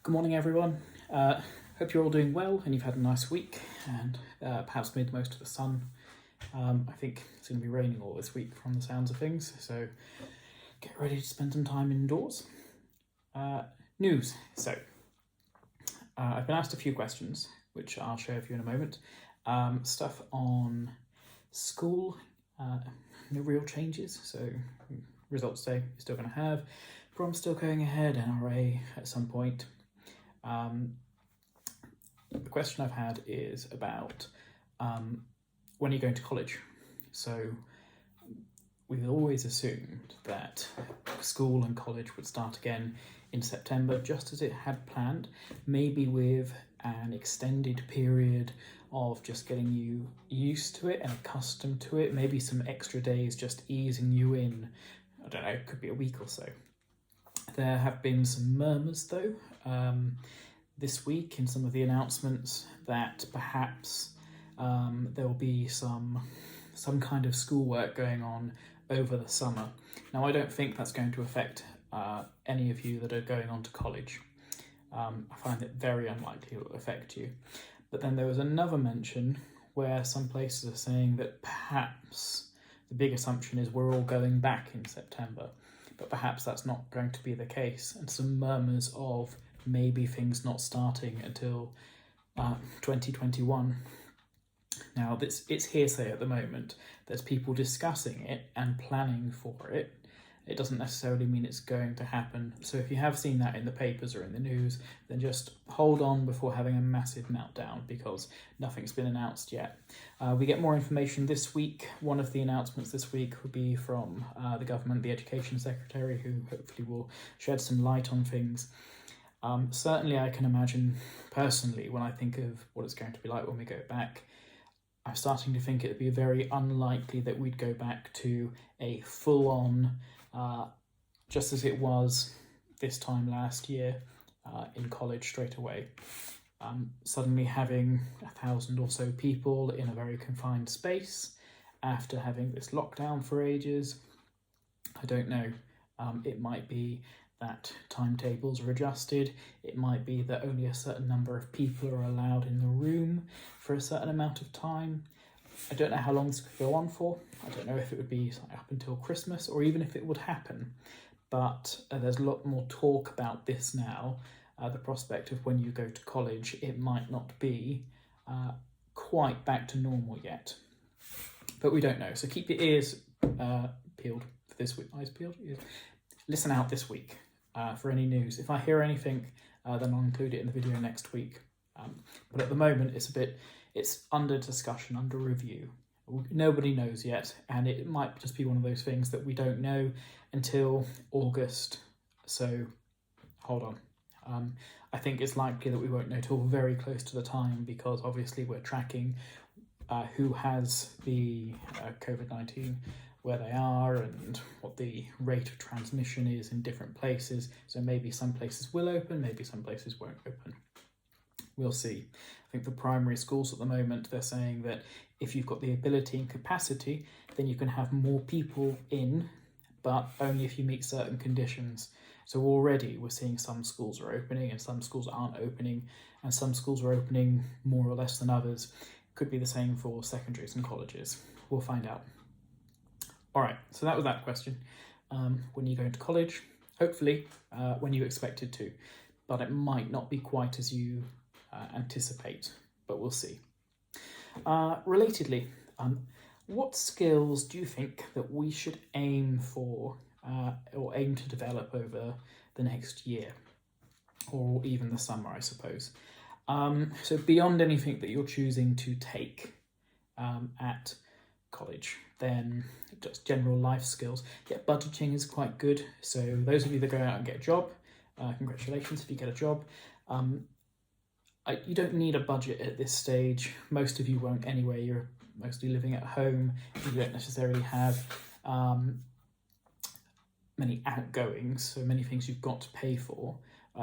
Good morning, everyone. Hope you're all doing well and you've had a nice week and perhaps made the most of the sun. I think it's going to be raining all this week from the sounds of things, so get ready to spend some time indoors. News. So, I've been asked a few questions, which I'll share with you in a moment. Stuff on school, no real changes, so results day you're still going to have. Prom still going ahead, NRA at some point. The question I've had is about when you're going to college. So we've always assumed that school and college would start again in September, just as it had planned, maybe with an extended period of just getting you used to it and accustomed to it, maybe some extra days just easing you in. I don't know, it could be a week or so. There have been some murmurs though this week in some of the announcements that perhaps there will be some kind of schoolwork going on over the summer. Now, I don't think that's going to affect any of you that are going on to college. I find it very unlikely it will affect you. But then there was another mention where some places are saying that perhaps the big assumption is we're all going back in September, but perhaps that's not going to be the case, and some murmurs of maybe things not starting until 2021. Now, it's hearsay at the moment. There's people discussing it and planning for it. It doesn't necessarily mean it's going to happen. So if you have seen that in the papers or in the news, then just hold on before having a massive meltdown, because nothing's been announced yet. We get more information this week. One of the announcements this week will be from the government, the Education Secretary, who hopefully will shed some light on things. Certainly I can imagine personally, when I think of what it's going to be like when we go back, I'm starting to think it would be very unlikely that we'd go back to a full-on, just as it was this time last year in college straight away. Suddenly having 1,000 or so people in a very confined space after having this lockdown for ages, I don't know. It might be that timetables are adjusted. It might be that only a certain number of people are allowed in the room for a certain amount of time. I don't know how long this could go on for. I don't know if it would be up until Christmas or even if it would happen. But there's a lot more talk about this now. The prospect of when you go to college, it might not be quite back to normal yet. But we don't know. So keep your ears peeled for this week. Eyes peeled? Ears. Listen out this week for any news. If I hear anything, then I'll include it in the video next week. But at the moment, it's under discussion, under review. Nobody knows yet, and it might just be one of those things that we don't know until August. So hold on. I think it's likely that we won't know till very close to the time, because obviously we're tracking who has the COVID-19, where they are and what the rate of transmission is in different places. So maybe some places will open, maybe some places won't open. We'll see. I think for primary schools at the moment, they're saying that if you've got the ability and capacity, then you can have more people in, but only if you meet certain conditions. So already we're seeing some schools are opening and some schools aren't opening, and some schools are opening more or less than others. Could be the same for secondaries and colleges. We'll find out. All right, so that was that question. When you go into college, hopefully when you expected to, but it might not be quite as you anticipate, but we'll see. Relatedly, what skills do you think that we should aim for or aim to develop over the next year, or even the summer, I suppose? So beyond anything that you're choosing to take at college, then just general life skills. Yeah, budgeting is quite good. So those of you that go out and get a job, congratulations if you get a job. You don't need a budget at this stage. Most of you won't anyway. You're mostly living at home. You don't necessarily have many outgoings, so many things you've got to pay for.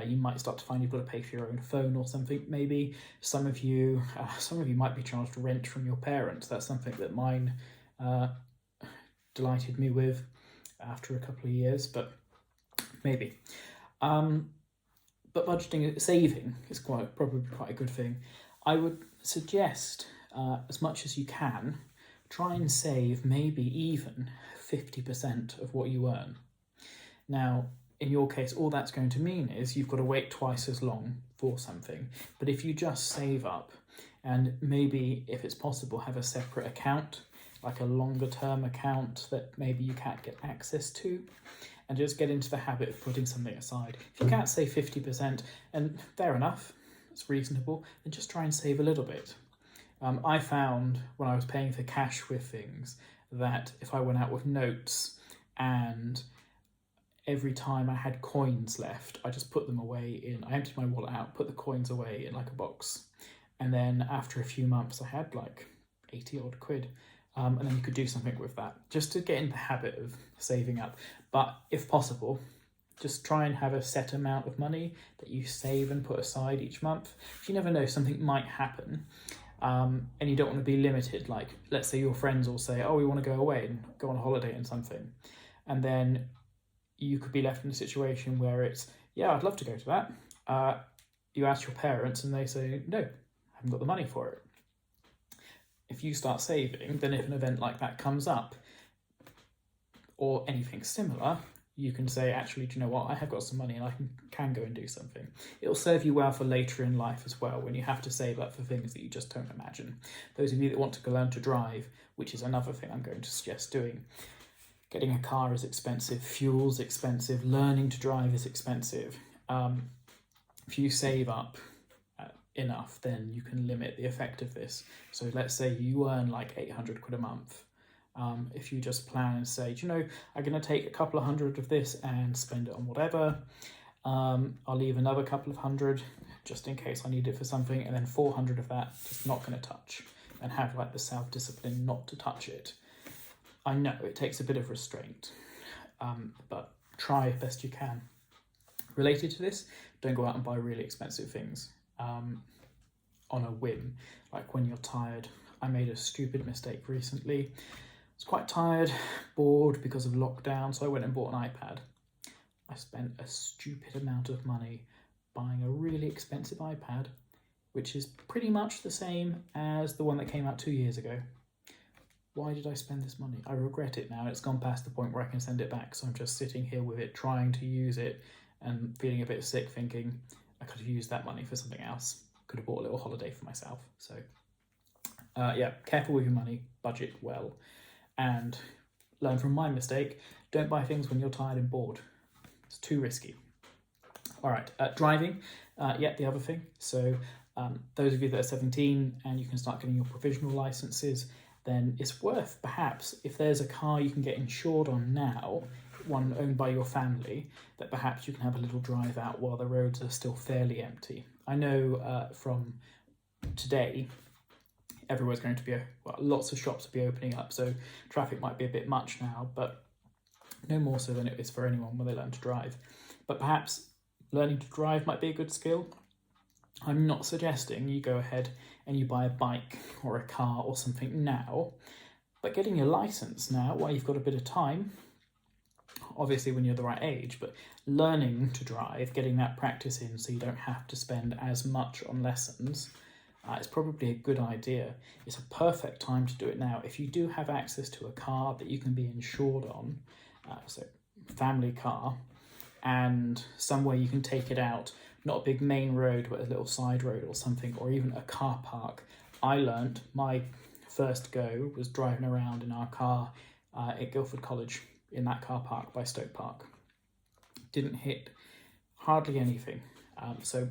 You might start to find you've got to pay for your own phone or something, maybe. Some of you might be charged rent from your parents. That's something that mine delighted me with after a couple of years, but maybe. but budgeting, saving is probably quite a good thing. I would suggest, as much as you can, try and save maybe even 50% of what you earn. Now, in your case, all that's going to mean is you've got to wait twice as long for something. But if you just save up, and maybe, if it's possible, have a separate account, like a longer term account that maybe you can't get access to, and just get into the habit of putting something aside. If you can't save 50%, and fair enough, it's reasonable, then just try and save a little bit. I found when I was paying for cash with things that if I went out with notes and every time I had coins left, I just put them away I emptied my wallet out, put the coins away in like a box. And then after a few months, I had like 80 odd quid. And then you could do something with that, just to get in the habit of saving up. But if possible, just try and have a set amount of money that you save and put aside each month. You never know, something might happen. And you don't want to be limited. Like, let's say your friends all say, oh, we want to go away and go on a holiday and something. And then you could be left in a situation where it's, yeah, I'd love to go to that. You ask your parents and they say, no, I haven't got the money for it. If you start saving, then if an event like that comes up or anything similar, you can say, actually, do you know what? I have got some money and I can go and do something. It'll serve you well for later in life as well, when you have to save up for things that you just don't imagine. Those of you that want to learn to drive, which is another thing I'm going to suggest doing. Getting a car is expensive, fuel's expensive, learning to drive is expensive. If you save up enough, then you can limit the effect of this. So let's say you earn like 800 quid a month. If you just plan and say, do you know, I'm going to take a couple of hundred of this and spend it on whatever. I'll leave another couple of hundred just in case I need it for something, and then 400 of that just not going to touch, and have like the self-discipline not to touch it. I know it takes a bit of restraint, but try best you can. Related to this, don't go out and buy really expensive things on a whim, like when you're tired. I made a stupid mistake recently. I was quite tired, bored because of lockdown, so I went and bought an iPad. I spent a stupid amount of money buying a really expensive iPad, which is pretty much the same as the one that came out 2 years ago. Why did I spend this money? I regret it now. It's gone past the point where I can send it back, so I'm just sitting here with it, trying to use it and feeling a bit sick, thinking I could have used that money for something else. Could have bought a little holiday for myself. So yeah, careful with your money, budget well, and learn from my mistake. Don't buy things when you're tired and bored. It's too risky. All right, driving, the other thing. So those of you that are 17 and you can start getting your provisional licenses, then it's worth, perhaps, if there's a car you can get insured on now, one owned by your family, that perhaps you can have a little drive out while the roads are still fairly empty. I know from today, everywhere's going to be, lots of shops will be opening up, so traffic might be a bit much now, but no more so than it is for anyone when they learn to drive. But perhaps learning to drive might be a good skill. I'm not suggesting you go ahead and you buy a bike or a car or something now, but getting your license now while you've got a bit of time, obviously when you're the right age, but learning to drive, getting that practice in so you don't have to spend as much on lessons, is probably a good idea. It's a perfect time to do it now. If you do have access to a car that you can be insured on, so family car, and somewhere you can take it out, not a big main road, but a little side road or something, or even a car park. I learned my first go was driving around in our car at Guildford College in that car park by Stoke Park. Didn't hit hardly anything. So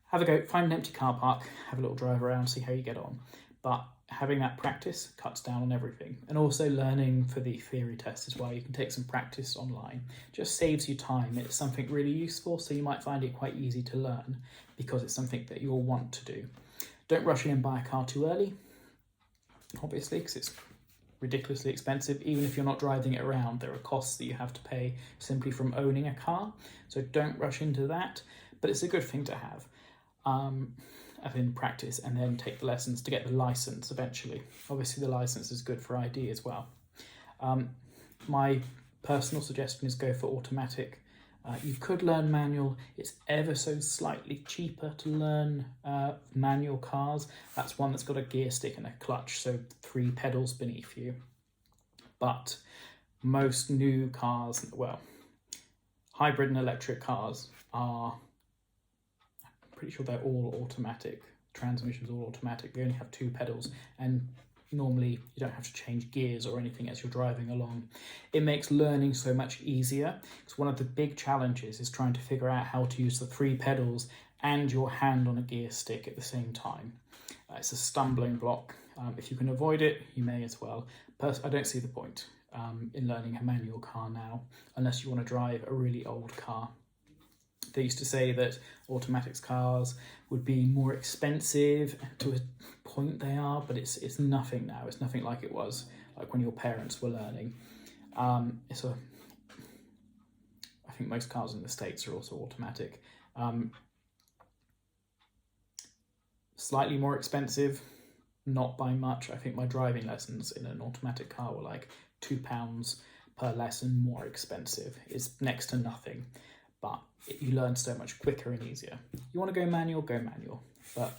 have a go, find an empty car park, have a little drive around, see how you get on. But having that practice cuts down on everything. And also learning for the theory test as well. You can take some practice online. Just saves you time. It's something really useful, so you might find it quite easy to learn because it's something that you'll want to do. Don't rush in and buy a car too early, obviously, because it's ridiculously expensive. Even if you're not driving it around, there are costs that you have to pay simply from owning a car. So don't rush into that, but it's a good thing to have. As in practice, and then take the lessons to get the license eventually. Obviously the license is good for ID as well. My personal suggestion is go for automatic You could learn manual. It's ever so slightly cheaper to learn manual cars. That's one that's got a gear stick and a clutch, so 3 pedals beneath you. But most new cars, well, hybrid and electric cars are, I'm pretty sure they're all automatic. Transmissions all automatic. They only have 2 pedals, and normally you don't have to change gears or anything as you're driving along. It makes learning so much easier, because one of the big challenges is trying to figure out how to use the 3 pedals and your hand on a gear stick at the same time. It's a stumbling block. If you can avoid it, you may as well. I don't see the point in learning a manual car now, unless you want to drive a really old car. They used to say that automatic cars would be more expensive. To a point they are, but it's nothing now. It's nothing like it was like when your parents were learning. I think most cars in the States are also automatic. Slightly more expensive, not by much. I think my driving lessons in an automatic car were like £2 per lesson more expensive. It's next to nothing, but you learn so much quicker and easier. You want to go manual, but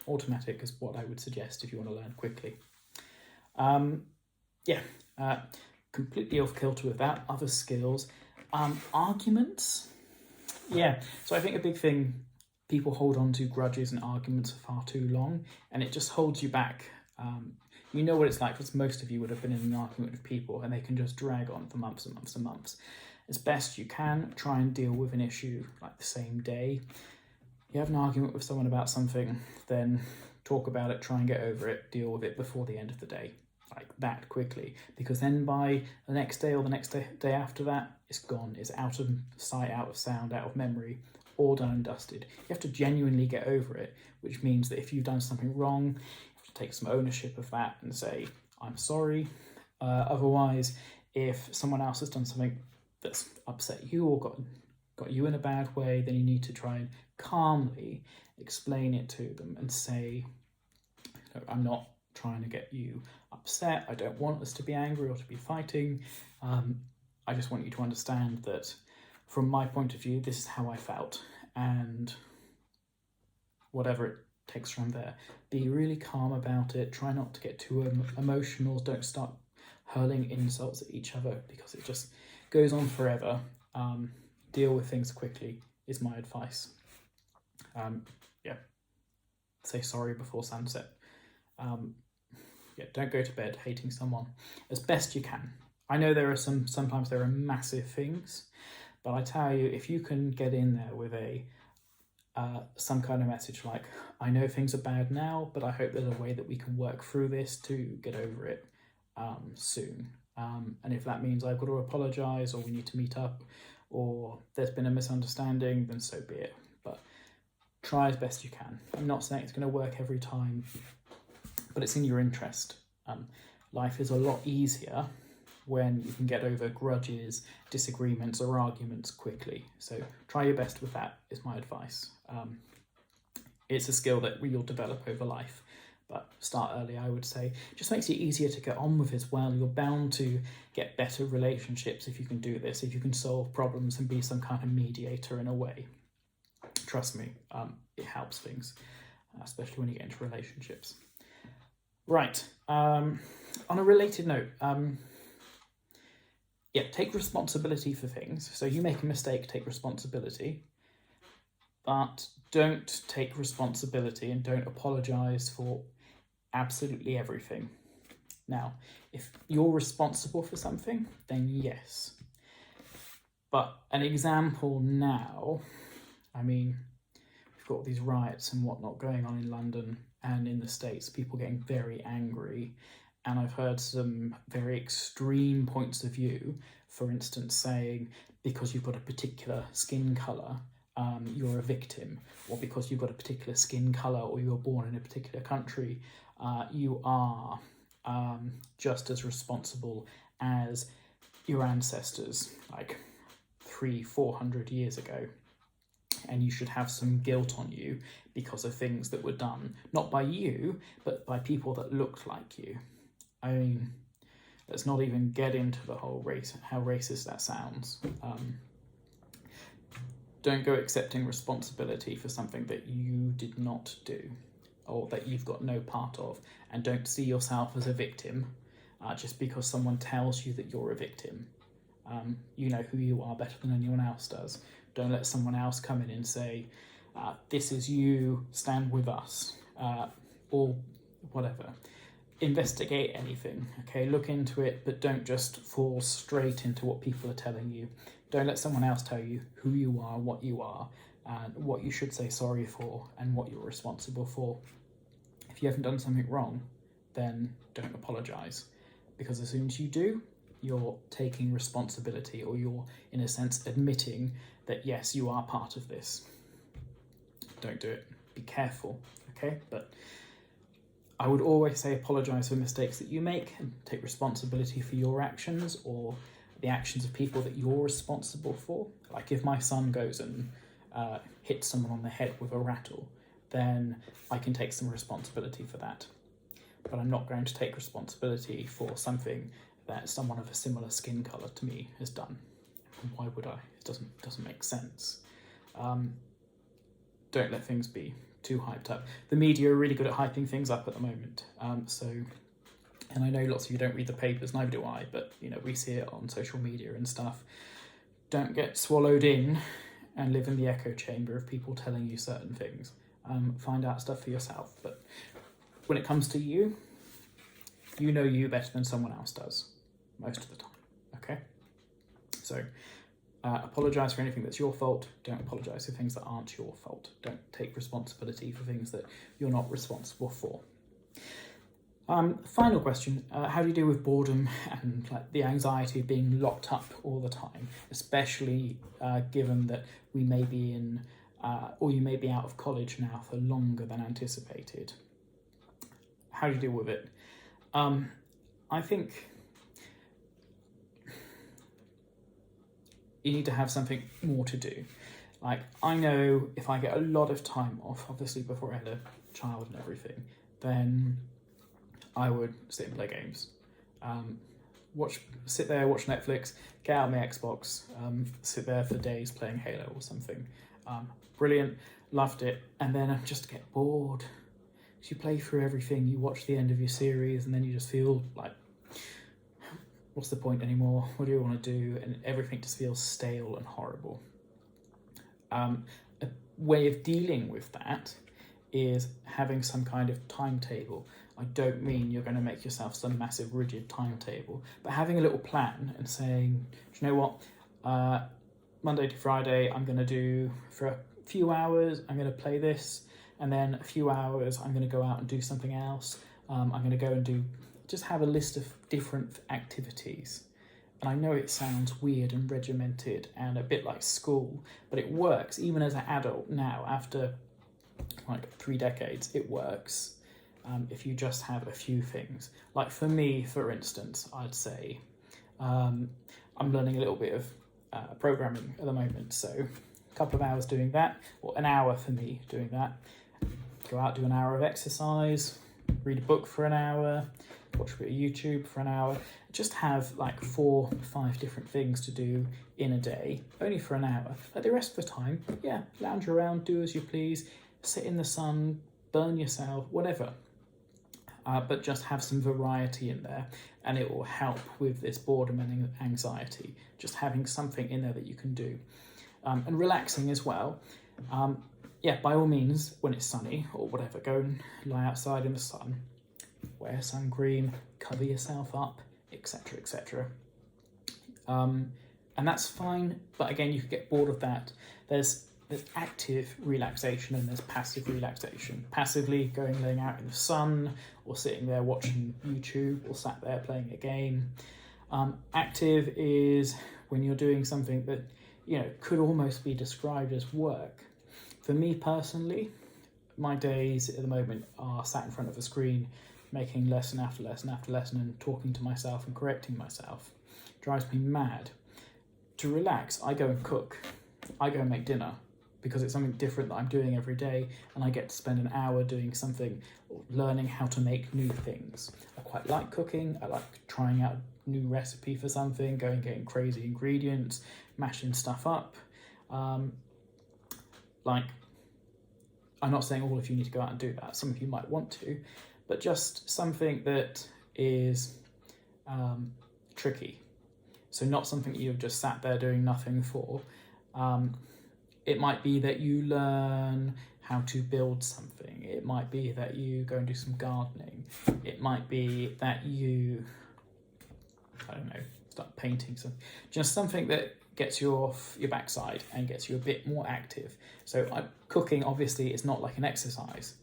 automatic is what I would suggest if you want to learn quickly. Completely off kilter with that. Other skills, arguments. Yeah, so I think a big thing, people hold on to grudges and arguments for far too long, and it just holds you back. You know what it's like, because most of you would have been in an argument with people and they can just drag on for months and months and months. As best you can, try and deal with an issue like the same day. You have an argument with someone about something, then talk about it, try and get over it, deal with it before the end of the day, like that quickly, because then by the next day or the next day after that, it's gone. It's out of sight, out of sound, out of memory, all done and dusted. You have to genuinely get over it, which means that if you've done something wrong, you have to take some ownership of that and say, I'm sorry. Otherwise, if someone else has done something that's upset you or got you in a bad way, then you need to try and calmly explain it to them and say, no, I'm not trying to get you upset. I don't want us to be angry or to be fighting. I just want you to understand that from my point of view, this is how I felt, and whatever it takes from there. Be really calm about it. Try not to get too emotional. Don't start hurling insults at each other, because it just goes on forever. Deal with things quickly is my advice. Say sorry before sunset. Don't go to bed hating someone as best you can. I know sometimes there are massive things, but I tell you, if you can get in there with some kind of message like, I know things are bad now, but I hope there's a way that we can work through this to get over it soon. And if that means I've got to apologise, or we need to meet up, or there's been a misunderstanding, then so be it. But try as best you can. I'm not saying it's going to work every time, but it's in your interest. Life is a lot easier when you can get over grudges, disagreements, or arguments quickly. So try your best with that, is my advice. It's a skill that you'll develop over life, but start early, I would say. It just makes it easier to get on with as well. You're bound to get better relationships if you can do this, if you can solve problems and be some kind of mediator in a way. Trust me, it helps things, especially when you get into relationships. Right, on a related note, take responsibility for things. So you make a mistake, take responsibility, but don't take responsibility and don't apologise for absolutely everything. Now, if you're responsible for something, then yes. But an example now, I mean, we've got these riots and whatnot going on in London and in the States, people getting very angry. And I've heard some very extreme points of view, for instance, saying because you've got a particular skin colour, you're a victim, or because you've got a particular skin colour or you were born in a particular country, you are just as responsible as your ancestors, like 300-400 years ago. And you should have some guilt on you because of things that were done, not by you, but by people that looked like you. I mean, let's not even get into the whole race, how racist that sounds. Don't go accepting responsibility for something that you did not do or that you've got no part of, and don't see yourself as a victim just because someone tells you that you're a victim. You know who you are better than anyone else does. Don't let someone else come in and say, this is you, stand with us, or whatever. Investigate anything, okay? Look into it, but don't just fall straight into what people are telling you. Don't let someone else tell you who you are, and what you should say sorry for, and what you're responsible for. If you haven't done something wrong, then don't apologise, because as soon as you do, you're taking responsibility, or you're, in a sense, admitting that, yes, you are part of this. Don't do it. Be careful, okay? But I would always say apologise for mistakes that you make and take responsibility for your actions or the actions of people that you're responsible for. Like if my son goes and hits someone on the head with a rattle, then I can take some responsibility for that. But I'm not going to take responsibility for something that someone of a similar skin colour to me has done. Why would I? It doesn't make sense. Don't let things be too hyped up. The media are really good at hyping things up at the moment. And I know lots of you don't read the papers, neither do I, but we see it on social media and stuff. Don't get swallowed in and live in the echo chamber of people telling you certain things. Find out stuff for yourself. But when it comes to you, you know you better than someone else does, most of the time, okay? So apologise for anything that's your fault. Don't apologise for things that aren't your fault. Don't take responsibility for things that you're not responsible for. Final question, how do you deal with boredom and the anxiety of being locked up all the time, especially given that we may be in, or you may be out of college now for longer than anticipated? How do you deal with it? I think you need to have something more to do. I know if I get a lot of time off, obviously before I had a child and everything, then I would sit and play games. Sit there, watch Netflix, get out my Xbox, sit there for days playing Halo or something. Brilliant, loved it, and then I just get bored. You play through everything, you watch the end of your series, and then you just feel like, what's the point anymore? What do you want to do? And everything just feels stale and horrible. A way of dealing with that is having some kind of timetable. I don't mean you're going to make yourself some massive rigid timetable, but having a little plan and saying, do you know what? Monday to Friday, I'm going to do for a few hours, I'm going to play this, and then a few hours, I'm going to go out and do something else. I'm going to go and just have a list of different activities. And I know it sounds weird and regimented and a bit like school, but it works. Even as an adult now, after 3 decades, it works. If you just have a few things. Like for me, for instance, I'd say I'm learning a little bit of programming at the moment. So a couple of hours doing that, or an hour for me doing that. Go out, do an hour of exercise, read a book for an hour, watch a bit of YouTube for an hour. Just have 4 or 5 different things to do in a day, only for an hour. The rest of the time, lounge around, do as you please, sit in the sun, burn yourself, whatever. But just have some variety in there, and it will help with this boredom and anxiety. Just having something in there that you can do. And relaxing as well. By all means, when it's sunny or whatever, go and lie outside in the sun, wear sun cream, cover yourself up, etc., etc. And that's fine, but again, you could get bored of that. There's active relaxation and there's passive relaxation. Passively laying out in the sun or sitting there watching YouTube or sat there playing a game. Active is when you're doing something that could almost be described as work. For me personally, my days at the moment are sat in front of a screen, making lesson after lesson after lesson and talking to myself and correcting myself. It drives me mad. To relax, I go and cook. I go and make dinner because it's something different that I'm doing every day, and I get to spend an hour doing something, learning how to make new things. I quite like cooking. I like trying out a new recipe for something, getting crazy ingredients, mashing stuff up. like, I'm not saying all of you need to go out and do that. Some of you might want to, but just something that is tricky. So not something you've just sat there doing nothing for. It might be that you learn how to build something. It might be that you go and do some gardening. It might be that you, I don't know, start painting something. Just something that gets you off your backside and gets you a bit more active. So cooking obviously is not like an exercise.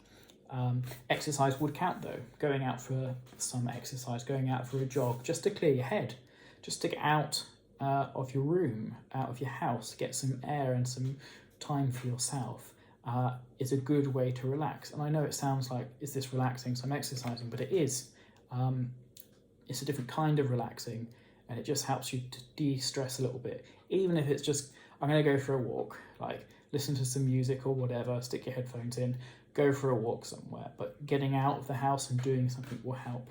Exercise would count though. Going out for some exercise, going out for a jog, just to clear your head, just to get out of your room, out of your house, get some air and some time for yourself, is a good way to relax. And I know it sounds like, is this relaxing? So I'm exercising, but it is. It's a different kind of relaxing, and it just helps you to de-stress a little bit. Even if it's just, I'm going to go for a walk, like listen to some music or whatever, stick your headphones in, go for a walk somewhere. But getting out of the house and doing something will help.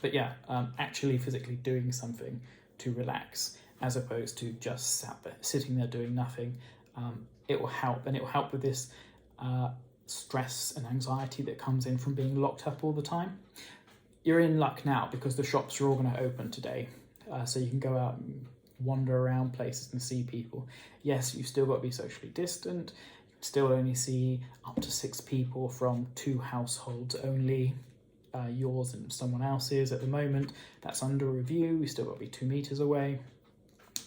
But yeah, actually physically doing something to relax, as opposed to just sitting there doing nothing. It will help, and it will help with this stress and anxiety that comes in from being locked up all the time. You're in luck now because the shops are all going to open today, so you can go out and wander around places and see people. Yes, you've still got to be socially distant. You can still only see up to 6 people from 2 households only. Yours and someone else's at the moment. That's under review. We still got to be 2 meters away.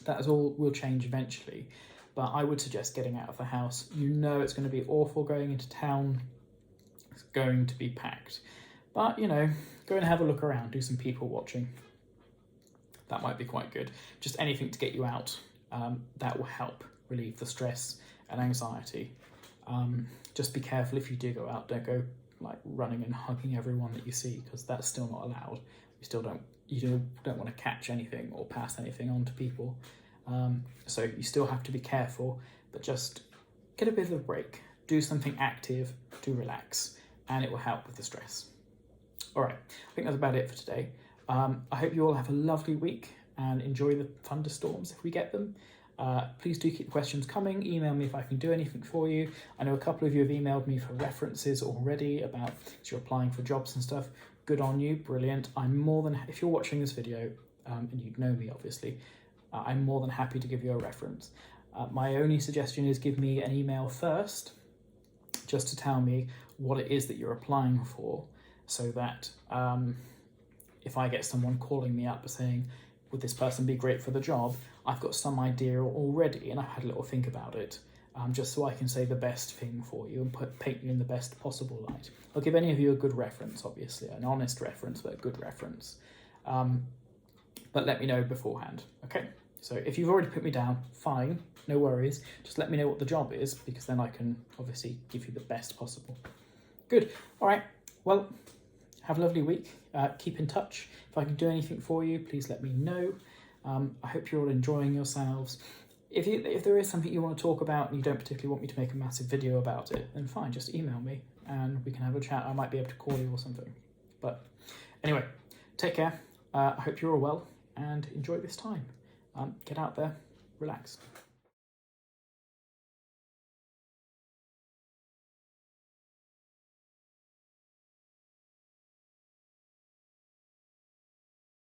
That is all will change eventually. But I would suggest getting out of the house. You know it's going to be awful going into town. It's going to be packed. But, you know, go and have a look around, do some people watching. That might be quite good. Just anything to get you out. That will help relieve the stress and anxiety. Just be careful if you do go out. Don't go like running and hugging everyone that you see, because that's still not allowed. You don't want to catch anything or pass anything on to people. So you still have to be careful, but just get a bit of a break. Do something active to relax, and it will help with the stress. All right, I think that's about it for today. I hope you all have a lovely week and enjoy the thunderstorms if we get them. Please do keep the questions coming. Email me if I can do anything for you. I know a couple of you have emailed me for references already about if you're applying for jobs and stuff. Good on you, brilliant. I'm more than, if you're watching this video, and you know me obviously, I'm more than happy to give you a reference. My only suggestion is give me an email first, just to tell me what it is that you're applying for, so that if I get someone calling me up saying, would this person be great for the job, I've got some idea already, and I've had a little think about it, just so I can say the best thing for you and paint you in the best possible light. I'll give any of you a good reference, obviously, an honest reference, but a good reference. But let me know beforehand, okay? So if you've already put me down, fine, no worries. Just let me know what the job is, because then I can obviously give you the best possible. Good, all right, well, have a lovely week. Keep in touch. If I can do anything for you, please let me know. I hope you're all enjoying yourselves. If there is something you want to talk about and you don't particularly want me to make a massive video about it, then fine, just email me and we can have a chat. I might be able to call you or something. But anyway, take care. I hope you're all well and enjoy this time. Get out there, relax.